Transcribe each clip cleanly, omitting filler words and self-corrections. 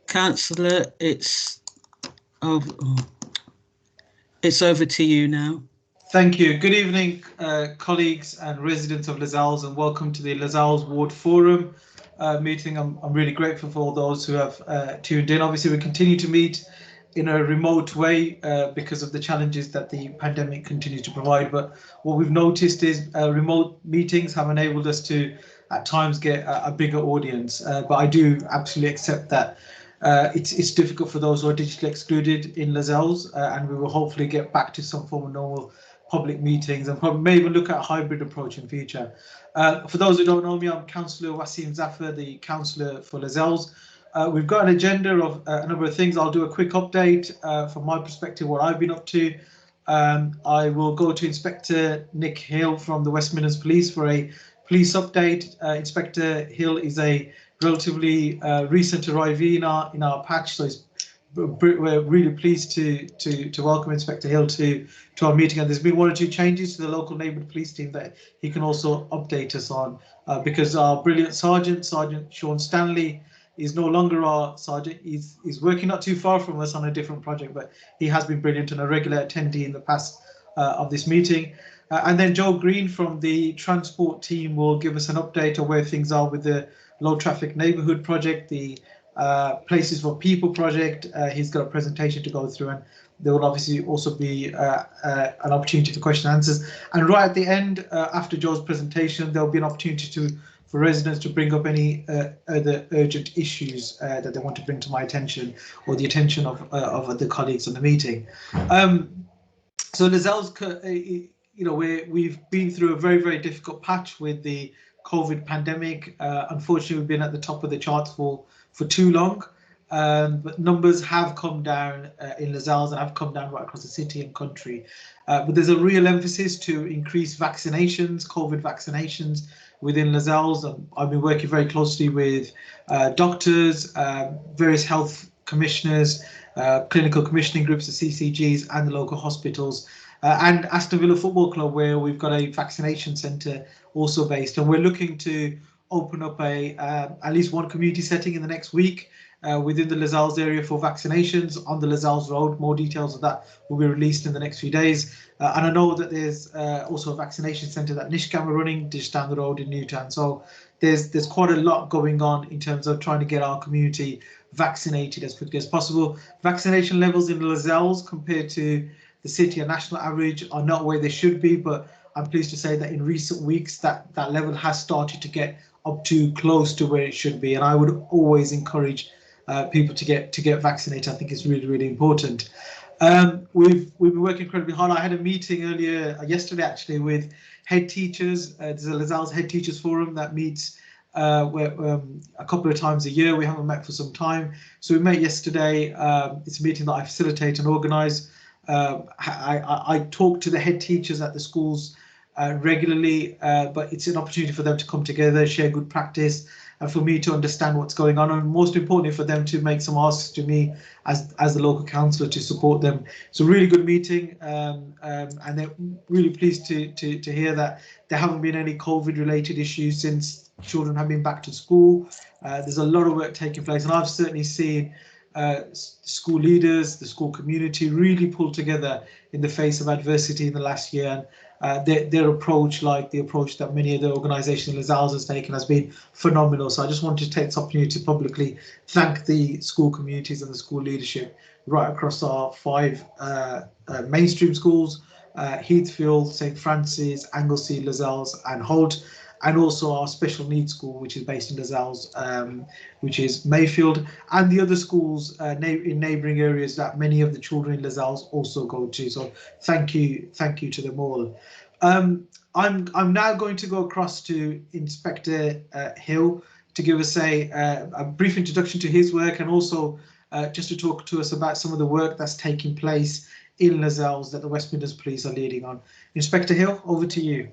Councillor, over, it's over to you now. Thank you. Good evening, colleagues and residents of Lozells, and welcome to the Lozells Ward Forum meeting. I'm really grateful for all those who have tuned in. Obviously, we continue to meet in a remote way because of the challenges that the pandemic continues to provide. But what we've noticed is remote meetings have enabled us to, at times, get a bigger audience. But I do absolutely accept that it's difficult for those who are digitally excluded in Lozells, and we will hopefully get back to some form of normal public meetings and probably maybe look at a hybrid approach in future. For those who don't know me, I'm Councillor Wasim Zafar, the Councillor for Lozells. We've got an agenda of a number of things. I'll do a quick update from my perspective, what I've been up to. I will go to Inspector Nick Hill from the West Midlands Police for a police update. Inspector Hill is a relatively recent arrivee in our patch, so we're really pleased to welcome Inspector Hill to our meeting. And there's been one or two changes to the local neighbourhood police team that he can also update us on, because our brilliant Sergeant Sean Stanley is no longer our sergeant. He's working not too far from us on a different project, but he has been brilliant and a regular attendee in the past of this meeting. And then Joe Green from the transport team will give us an update on where things are with the low traffic neighbourhood project, the Places for People project. He's got a presentation to go through, and there will obviously also be an opportunity for question and answers. And right at the end, after Joe's presentation, there'll be an opportunity for residents to bring up any other urgent issues that they want to bring to my attention or the attention of other colleagues on the meeting. So Lozells, we've been through a very difficult patch with the COVID pandemic. Unfortunately, we've been at the top of the charts for too long, but numbers have come down in Lozells and have come down right across the city and country. But there's a real emphasis to increase vaccinations, COVID vaccinations within Lozells. I've been working very closely with doctors, various health commissioners, clinical commissioning groups, the CCGs, and the local hospitals. And Aston Villa Football Club, where we've got a vaccination centre also based, and we're looking to open up at least one community setting in the next week within the Lozells area for vaccinations on the Lozells Road. More details of that will be released in the next few days. And I know that there's also a vaccination centre that Nishcam are running just down the road in Newtown. So there's quite a lot going on in terms of trying to get our community vaccinated as quickly as possible. Vaccination levels in Lozells compared to the city and national average are not where they should be, but I'm pleased to say that in recent weeks that level has started to get up to close to where it should be. And I would always encourage people to get vaccinated. I think it's really important. We've been working incredibly hard. I had a meeting yesterday actually with head teachers. There's a Lozells Head Teachers Forum that meets a couple of times a year. We haven't met for some time, so we met yesterday. It's a meeting that I facilitate and organise. I talk to the head teachers at the schools regularly, but it's an opportunity for them to come together, share good practice, and for me to understand what's going on, and most importantly for them to make some asks to me as the local councillor to support them. It's a really good meeting, and they're really pleased to hear that there haven't been any COVID related issues since children have been back to school. There's a lot of work taking place, and I've certainly seen school leaders, the school community really pull together in the face of adversity in the last year. And their approach, like the approach that many of the organisations Lozells has taken, has been phenomenal. So I just wanted to take this opportunity to publicly thank the school communities and the school leadership right across our 5 mainstream schools, Heathfield, St Francis, Anglesey, Lozells and Holt, and also our special needs school, which is based in Lozells, which is Mayfield, and the other schools in neighbouring areas that many of the children in Lozells also go to. So thank you to them all. I'm now going to go across to Inspector Hill to give us a brief introduction to his work, and also just to talk to us about some of the work that's taking place in Lozells that the West Midlands Police are leading on. Inspector Hill, over to you.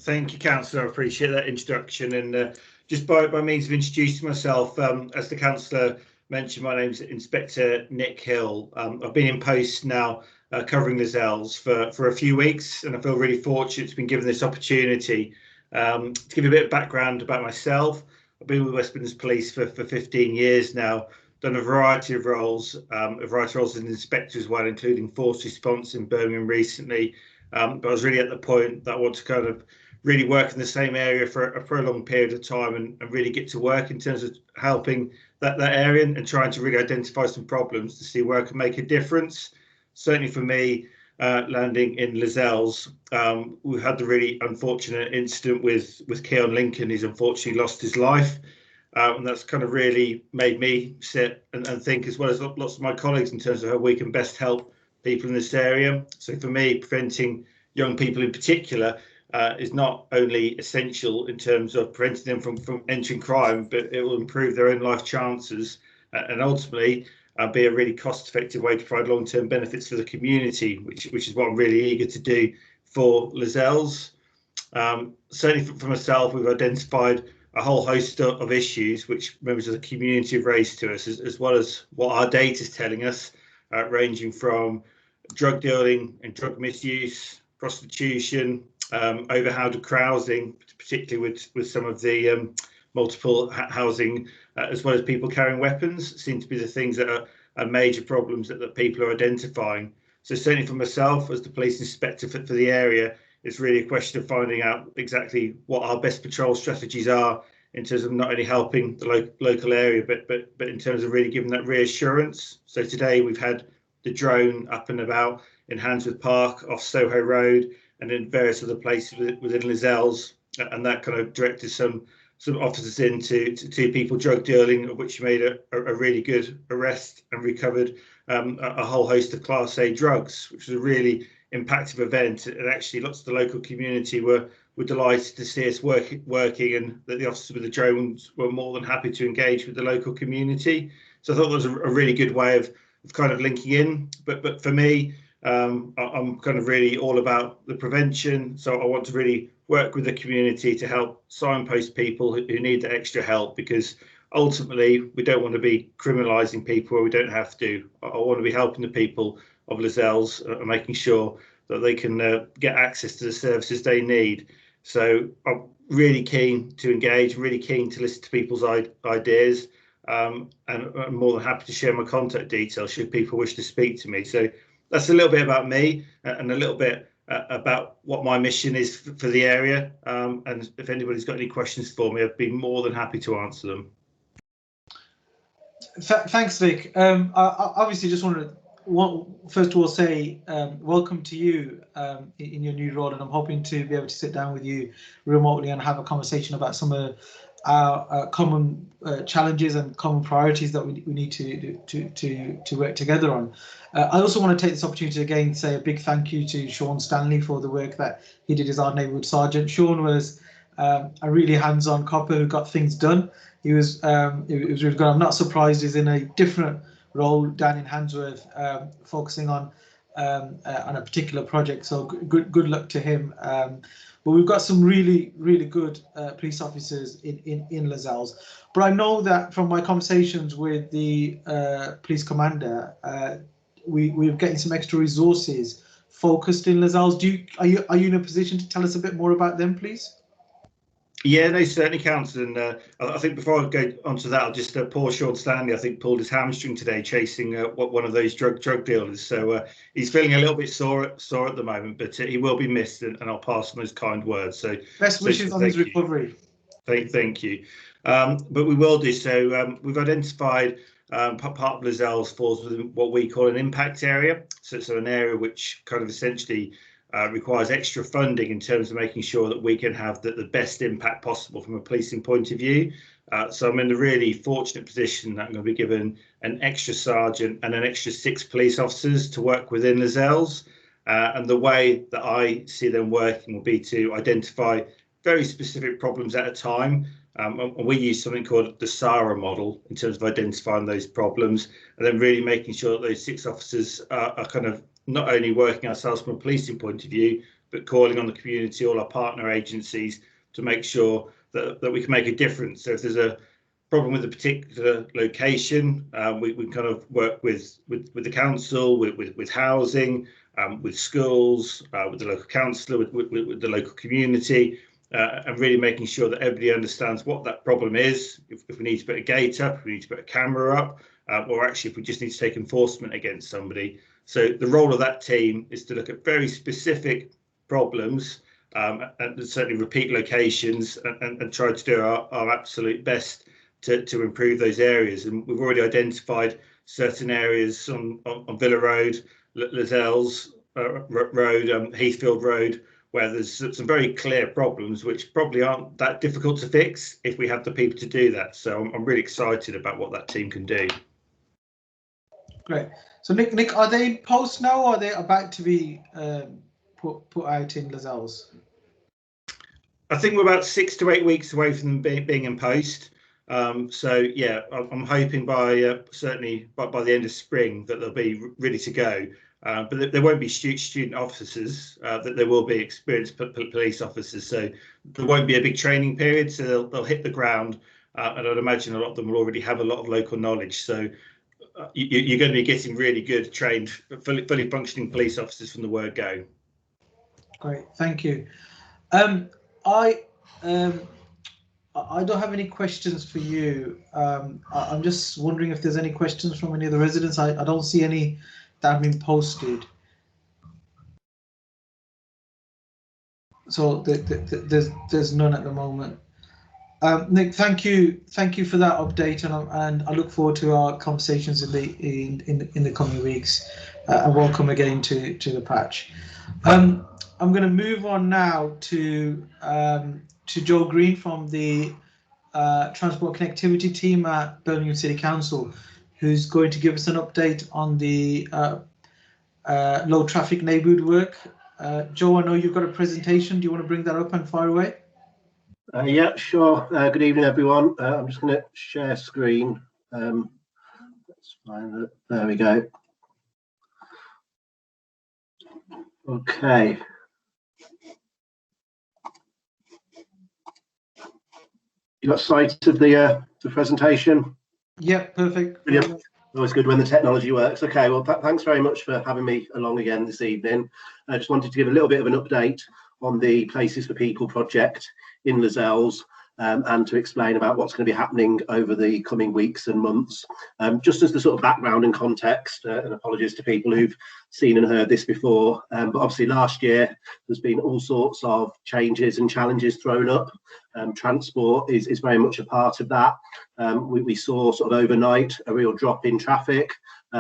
Thank you, Councillor. I appreciate that introduction. And just by means of introducing myself, as the Councillor mentioned, my name's Inspector Nick Hill. I've been in post now covering Lozells for a few weeks, and I feel really fortunate to be given this opportunity. To give you a bit of background about myself, I've been with West Midlands Police for 15 years now, done a variety of roles, as an inspector as well, including force response in Birmingham recently. But I was really at the point that I want to kind of really work in the same area for a long period of time and really get to work in terms of helping that area and trying to really identify some problems to see where I can make a difference. Certainly for me, landing in Lozells, we had the really unfortunate incident with Keon Lincoln. He's unfortunately lost his life. And that's kind of really made me sit and think, as well as lots of my colleagues, in terms of how we can best help people in this area. So for me, preventing young people in particular is not only essential in terms of preventing them from entering crime, but it will improve their own life chances and ultimately be a really cost-effective way to provide long-term benefits for the community, which is what I'm really eager to do for Lozells. Certainly for myself, we've identified a whole host of issues which members of the community have raised to us, as well as what our data is telling us, ranging from drug dealing and drug misuse, prostitution, overcrowded housing, particularly with some of the multiple housing, as well as people carrying weapons, seem to be the things that are major problems that people are identifying. So certainly for myself as the police inspector for the area, it's really a question of finding out exactly what our best patrol strategies are in terms of not only helping the local area, but in terms of really giving that reassurance. So today we've had the drone up and about in Handsworth Park, off Soho Road, and in various other places within Lozells, and that kind of directed some officers into two people drug dealing, of which made a really good arrest and recovered a whole host of Class A drugs, which was a really impactful event. And actually lots of the local community were delighted to see us working, and that the officers with the drones were more than happy to engage with the local community. So I thought that was a really good way of kind of linking in. But for me, I'm kind of really all about the prevention. So I want to really work with the community to help signpost people who need the extra help, because ultimately we don't want to be criminalising people where we don't have to. I want to be helping the people of Lozells and making sure that they can get access to the services they need. So I'm really keen to engage, really keen to listen to people's ideas, and I'm more than happy to share my contact details should people wish to speak to me. So that's a little bit about me and a little bit about what my mission is for the area. And if anybody's got any questions for me, I'd be more than happy to answer them. Thanks, Nick. I obviously just wanted to first of all say welcome to you in your new role, and I'm hoping to be able to sit down with you remotely and have a conversation about some of our common challenges and common priorities that we need to work together on. I also want to take this opportunity again to say a big thank you to Sean Stanley for the work that he did as our neighbourhood sergeant. Sean was a really hands-on copper who got things done. It was really good. I'm not surprised he's in a different role down in Handsworth, focusing on a particular project. So good luck to him. But we've got some really good police officers in Lozells. But I know that from my conversations with the police commander, we're getting some extra resources focused in Lozells. Are you in a position to tell us a bit more about them, please? Yeah, no, certainly, Councillor. And I think before I go onto that, I'll just poor Sean Stanley, I think, pulled his hamstring today chasing one of those drug dealers. So he's feeling a little bit sore at the moment, but he will be missed, and I'll pass on those kind words. So best wishes on his recovery. Thank you. But we will do so. We've identified part of Lozells falls within what we call an impact area. So an area which kind of essentially requires extra funding in terms of making sure that we can have the best impact possible from a policing point of view. So I'm in the really fortunate position that I'm going to be given an extra sergeant and an extra 6 police officers to work within Lozells. And the way that I see them working will be to identify very specific problems at a time. And we use something called the SARA model in terms of identifying those problems, and then really making sure that those 6 officers are kind of not only working ourselves from a policing point of view, but calling on the community, all our partner agencies, to make sure that we can make a difference. So if there's a problem with a particular location, we kind of work with the council, with housing, with schools, with the local councillor, with the local community, and really making sure that everybody understands what that problem is, if we need to put a gate up, if we need to put a camera up, or actually if we just need to take enforcement against somebody. So the role of that team is to look at very specific problems, and certainly repeat locations, and try to do our absolute best to improve those areas. And we've already identified certain areas on Villa Road, Lozells Road, Heathfield Road, where there's some very clear problems which probably aren't that difficult to fix if we have the people to do that. So I'm really excited about what that team can do. Great. So Nick, are they in post now, or are they about to be put out in Lozells? I think we're about 6 to 8 weeks away from them being in post. So yeah, I'm hoping by certainly by the end of spring that they'll be ready to go. But there won't be student officers, that there will be experienced police officers. So there won't be a big training period. So they'll hit the ground, and I'd imagine a lot of them will already have a lot of local knowledge. So you're going to be getting really good, trained, fully functioning police officers from the word go. Great, thank you. I don't have any questions for you. I'm just wondering if there's any questions from any of the residents. I don't see any that have been posted. So there's none at the moment. Nick, thank you for that update, and I look forward to our conversations in the coming weeks. And welcome again to the patch. I'm going to move on now to Joe Green from the Transport Connectivity team at Birmingham City Council, who's going to give us an update on the low traffic neighbourhood work. Joe, I know you've got a presentation. Do you want to bring that up and fire away? Yeah, sure. Good evening, everyone. I'm just going to share screen. Let's find it. There we go. Okay. You got sight of the presentation? Yeah, perfect. Brilliant. Always good when the technology works. Okay, well, thanks very much for having me along again this evening. I just wanted to give a little bit of an update on the Places for People project in Lozells, and to explain about what's going to be happening over the coming weeks and months. Just as the sort of background and context, and apologies to people who've seen and heard this before, but obviously last year there's been all sorts of changes and challenges thrown up. Transport is very much a part of that. We saw sort of overnight a real drop in traffic.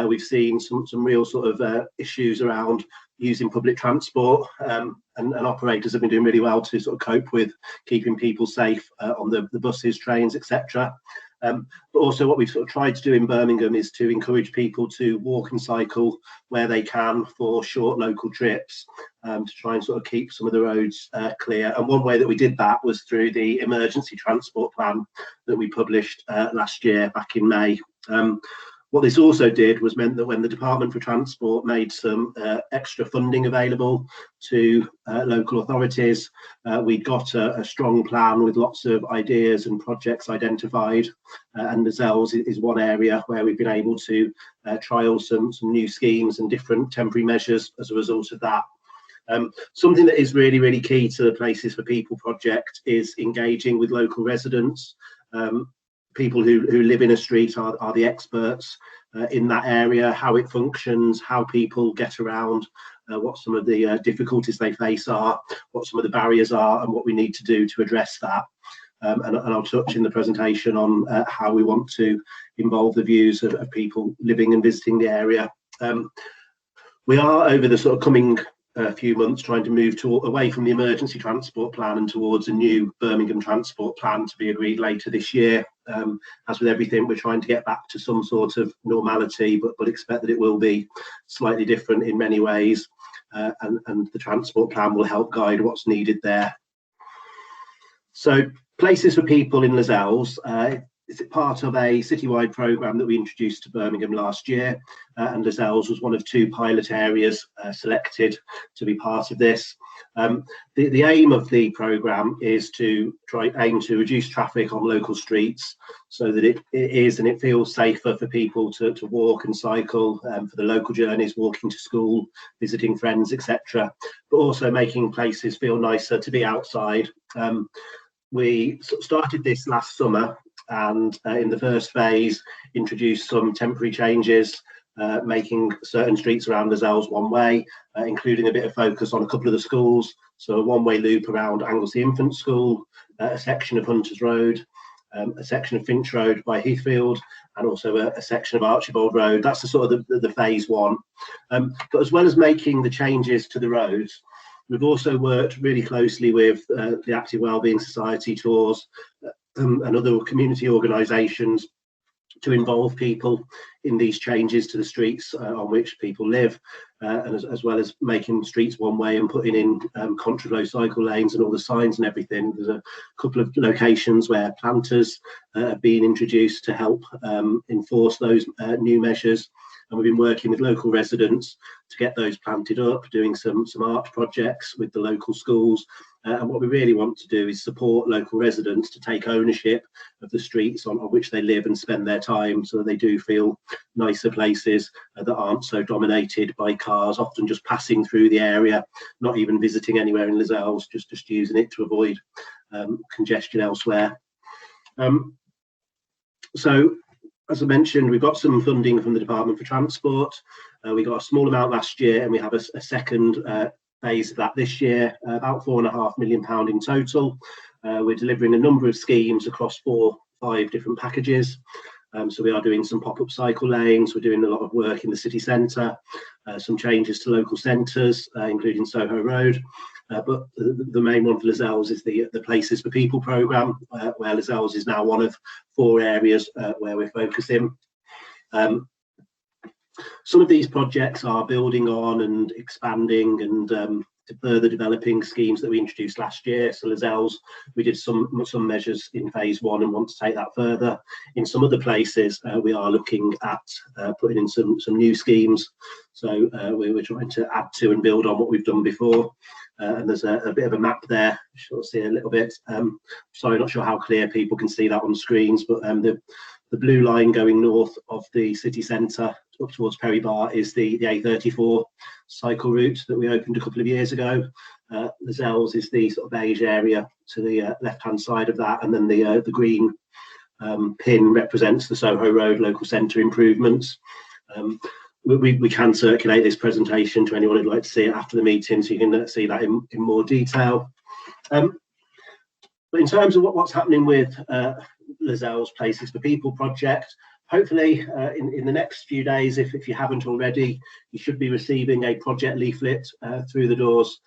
We've seen some real sort of issues around using public transport, and operators have been doing really well to sort of cope with keeping people safe on the buses, trains, etc. But also what we've sort of tried to do in Birmingham is to encourage people to walk and cycle where they can for short local trips, to try and sort of keep some of the roads clear. And one way that we did that was through the emergency transport plan that we published last year back in May. What this also did was meant that when the Department for Transport made some extra funding available to local authorities, we got a strong plan with lots of ideas and projects identified, and Lozells is one area where we've been able to trial some new schemes and different temporary measures as a result of that. Something that is really, really key to the Places for People project is engaging with local residents. People who live in a street are the experts in that area, how it functions, how people get around, what some of the difficulties they face are, what some of the barriers are, and what we need to do to address that. And I'll touch in the presentation on how we want to involve the views of people living and visiting the area. We are, over the sort of coming few months, trying to move away from the emergency transport plan and towards a new Birmingham transport plan to be agreed later this year. As with everything, we're trying to get back to some sort of normality, but expect that it will be slightly different in many ways, and the transport plan will help guide what's needed there. So Places for People in Lozells is part of a citywide programme that we introduced to Birmingham last year, and Lozells was one of 2 pilot areas selected to be part of this. The aim of the programme is to aim to reduce traffic on local streets so that it feels safer for people to walk and cycle, for the local journeys, walking to school, visiting friends, etc. But also making places feel nicer to be outside, We started this last summer, and in the first phase introduced some temporary changes, making certain streets around Lozells one way, including a bit of focus on a couple of the schools. So a one-way loop around Anglesey Infant School, a section of Hunters Road, a section of Finch Road by Heathfield, and also a section of Archibald Road. That's the sort of the phase one. But as well as making the changes to the roads, we've also worked really closely with the Active Wellbeing Society, Tours, and other community organisations to involve people in these changes to the streets on which people live, and as well as making streets one way and putting in contraflow cycle lanes and all the signs and everything. There's a couple of locations where planters have been introduced to help enforce those new measures, and we've been working with local residents to get those planted up, doing some art projects with the local schools. And what we really want to do is support local residents to take ownership of the streets on which they live and spend their time, so that they do feel nicer places that aren't so dominated by cars, often just passing through the area, not even visiting anywhere in Lozells, just using it to avoid congestion elsewhere. So, as I mentioned, we've got some funding from the Department for Transport. We got a small amount last year, and we have a second phase of that this year, about £4.5 million in total. We're delivering a number of schemes across 4-5 different packages. So we are doing some pop-up cycle lanes, we're doing a lot of work in the city centre, some changes to local centres, including Soho Road. But the main one for Lozells is the Places for People programme, where Lozells is now one of 4 areas where we're focusing. Some of these projects are building on and expanding and further developing schemes that we introduced last year. So Lozells, we did some measures in phase 1 and want to take that further. In some other places, we are looking at putting in some new schemes. So we're trying to add to and build on what we've done before. And there's a bit of a map there, you'll see a little bit. Sorry, not sure how clear people can see that on screens, but the blue line going north of the city centre up towards Perry Bar is the A34 cycle route that we opened a couple of years ago. Lozells is the sort of beige area to the left-hand side of that, and then the green pin represents the Soho Road local centre improvements. We can circulate this presentation to anyone who'd like to see it after the meeting, so you can see that in more detail. But in terms of what's happening with Lozells Places for People project, hopefully in the next few days, if you haven't already, you should be receiving a project leaflet through the doors,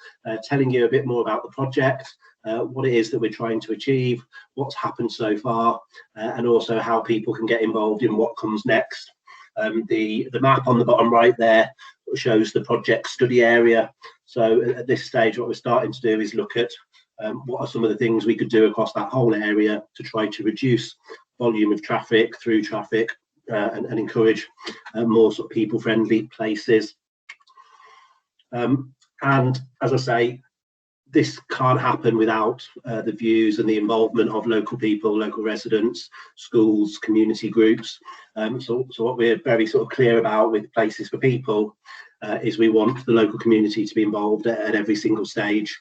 telling you a bit more about the project, what it is that we're trying to achieve, what's happened so far, and also how people can get involved in what comes next. The map on the bottom right there shows the project study area. So at this stage, what we're starting to do is look at what are some of the things we could do across that whole area to try to reduce volume of traffic, through traffic, and encourage more sort of people-friendly places. And as I say, this can't happen without the views and the involvement of local people, local residents, schools, community groups. So what we're very sort of clear about with Places for People is we want the local community to be involved at every single stage,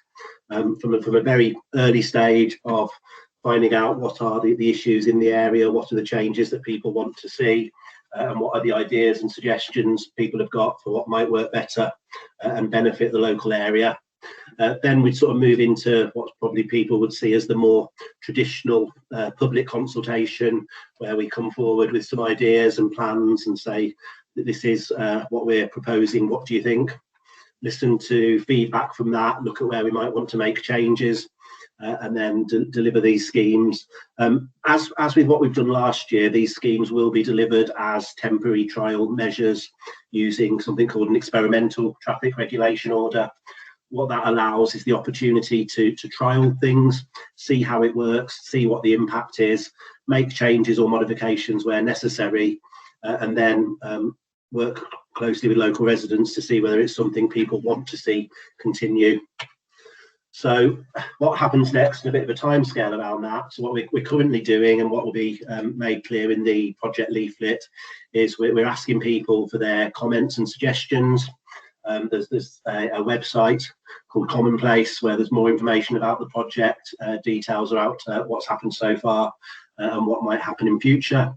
from a very early stage of finding out what are the issues in the area, what are the changes that people want to see, and what are the ideas and suggestions people have got for what might work better and benefit the local area. Then we'd sort of move into what probably people would see as the more traditional public consultation, where we come forward with some ideas and plans and say that this is what we're proposing, what do you think? Listen to feedback from that, look at where we might want to make changes, and then deliver these schemes. As with what we've done last year, these schemes will be delivered as temporary trial measures using something called an experimental traffic regulation order. What that allows is the opportunity to trial things, see how it works, see what the impact is, make changes or modifications where necessary, and then work closely with local residents to see whether it's something people want to see continue. So what happens next, and a bit of a timescale around that. So what we're currently doing, and what will be made clear in the project leaflet, is we're asking people for their comments and suggestions. There's a website called Commonplace where there's more information about the project, details about what's happened so far and what might happen in future.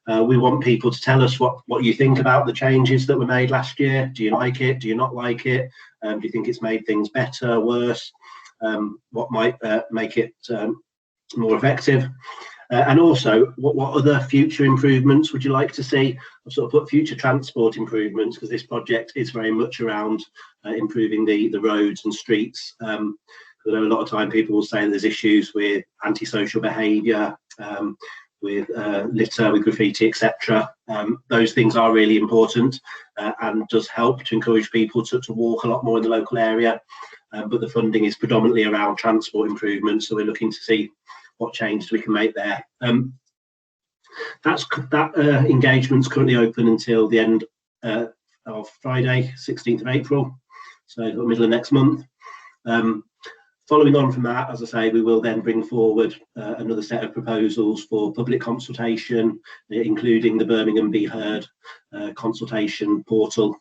We want people to tell us what you think about the changes that were made last year. Do you like it? Do you not like it? Do you think it's made things better, worse? What might make it more effective? And also, what other future improvements would you like to see? I've sort of put future transport improvements because this project is very much around improving the roads and streets. I know a lot of time people will say there's issues with antisocial behaviour, with litter, with graffiti, etc. Those things are really important and does help to encourage people to walk a lot more in the local area. But the funding is predominantly around transport improvements, so we're looking to see what changes we can make there. That engagement's currently open until the end of Friday, 16th of April, so the middle of next month. Following on from that, as I say, we will then bring forward another set of proposals for public consultation, including the Birmingham Be Heard consultation portal.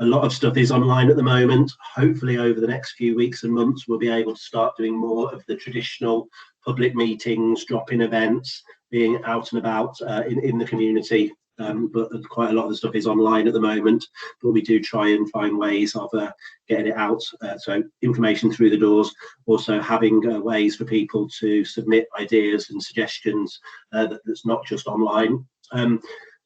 A lot of stuff is online at the moment. Hopefully over the next few weeks and months, we'll be able to start doing more of the traditional public meetings, drop-in events, being out and about in the community. But quite a lot of the stuff is online at the moment, but we do try and find ways of getting it out. So information through the doors, also having ways for people to submit ideas and suggestions that's not just online.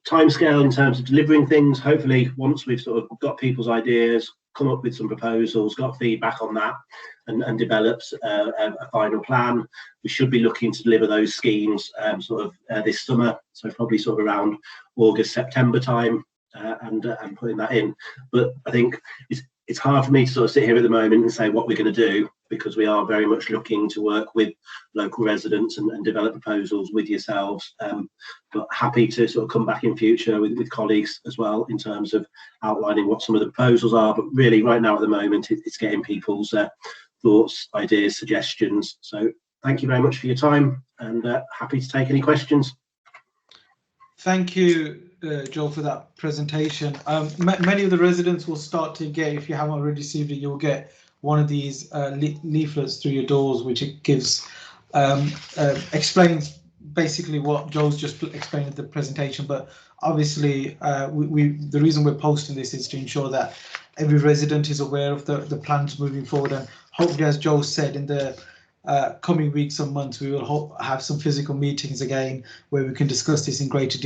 Timescale in terms of delivering things, hopefully once we've sort of got people's ideas, come up with some proposals, got feedback on that and developed a final plan, we should be looking to deliver those schemes this summer, so probably sort of around August, September time, and putting that in. But I think it's hard for me to sort of sit here at the moment and say what we're going to do, because we are very much looking to work with local residents and develop proposals with yourselves, but happy to sort of come back in future with colleagues as well in terms of outlining what some of the proposals are. But really right now at the moment it's getting people's thoughts, ideas, suggestions. So thank you very much for your time, and happy to take any questions. Thank you, Joe, for that presentation. Many of the residents will start to get, if you haven't already received it, you'll get one of these leaflets through your doors, which it gives explains basically what Joe's just explained in the presentation. But obviously, the reason we're posting this is to ensure that every resident is aware of the plans moving forward, and hopefully, as Joe said, in the coming weeks and months, we will have some physical meetings again where we can discuss this in greater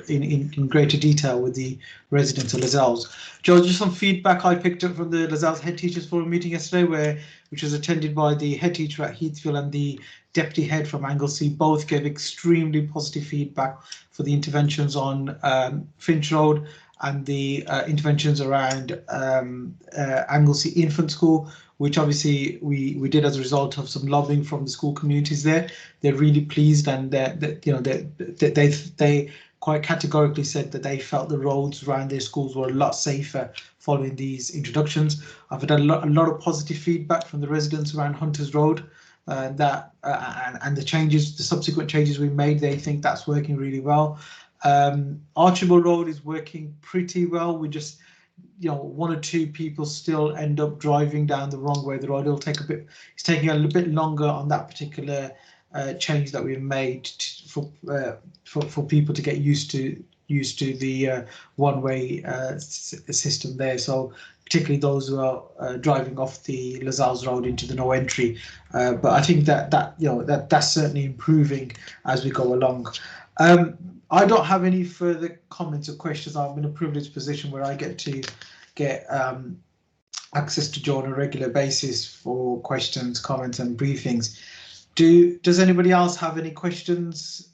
in greater detail with the residents of Lozells. Joe, just some feedback I picked up from the Lozells Head Teachers Forum meeting yesterday, which was attended by the head teacher at Heathfield and the deputy head from Anglesey. Both gave extremely positive feedback for the interventions on Finch Road and the interventions around Anglesey Infant School, which obviously we did as a result of some lobbying from the school communities there. They're really pleased, and they quite categorically said that they felt the roads around their schools were a lot safer following these introductions. I've had a lot of positive feedback from the residents around Hunters Road, and the subsequent changes we made. They think that's working really well. Archibald Road is working pretty well. We just, one or two people still end up driving down the wrong way of the road. It's taking a little bit longer on that particular change that we've made for people to get used to the one-way system there. So particularly those who are driving off the Lozells Road into the no entry. But I think that's certainly improving as we go along. I don't have any further comments or questions. I'm in a privileged position where I get to get access to Joe on a regular basis for questions, comments, and briefings. Does anybody else have any questions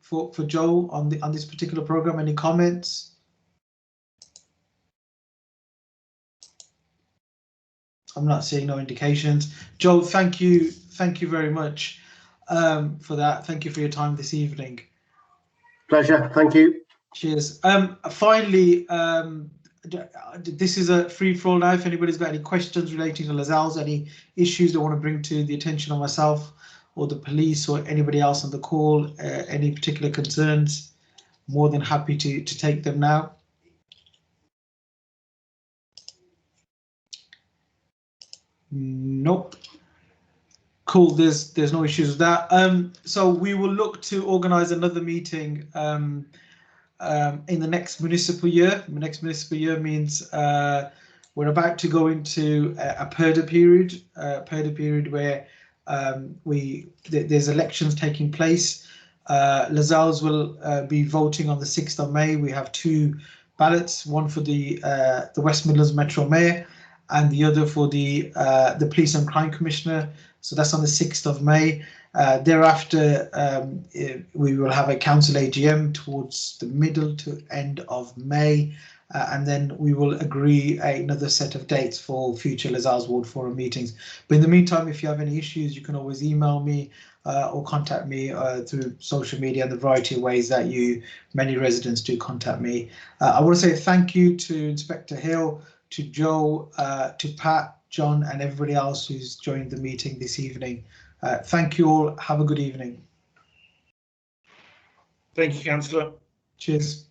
for Joe on this particular program? Any comments? I'm not seeing no indications. Joe, thank you very much for that. Thank you for your time this evening. Pleasure. Thank you. Cheers. Finally, this is a free-for-all now. If anybody's got any questions relating to Lozells, any issues they want to bring to the attention of myself or the police or anybody else on the call, any particular concerns, more than happy to take them now. Nope. Cool. There's no issues with that. So we will look to organise another meeting in the next municipal year. The next municipal year means we're about to go into a purdah period where there's elections taking place. Lozells will be voting on the 6th of May. We have 2 ballots, one for the West Midlands Metro Mayor and the other for the Police and Crime Commissioner. So that's on the 6th of May. Thereafter, we will have a council AGM towards the middle to end of May. And then we will agree another set of dates for future Lozells Ward Forum meetings. But in the meantime, if you have any issues, you can always email me or contact me through social media and the variety of ways that many residents do contact me. I want to say thank you to Inspector Hill, to Joe, to Pat, John, and everybody else who's joined the meeting this evening. Thank you all. Have a good evening. Thank you, Councillor. Cheers.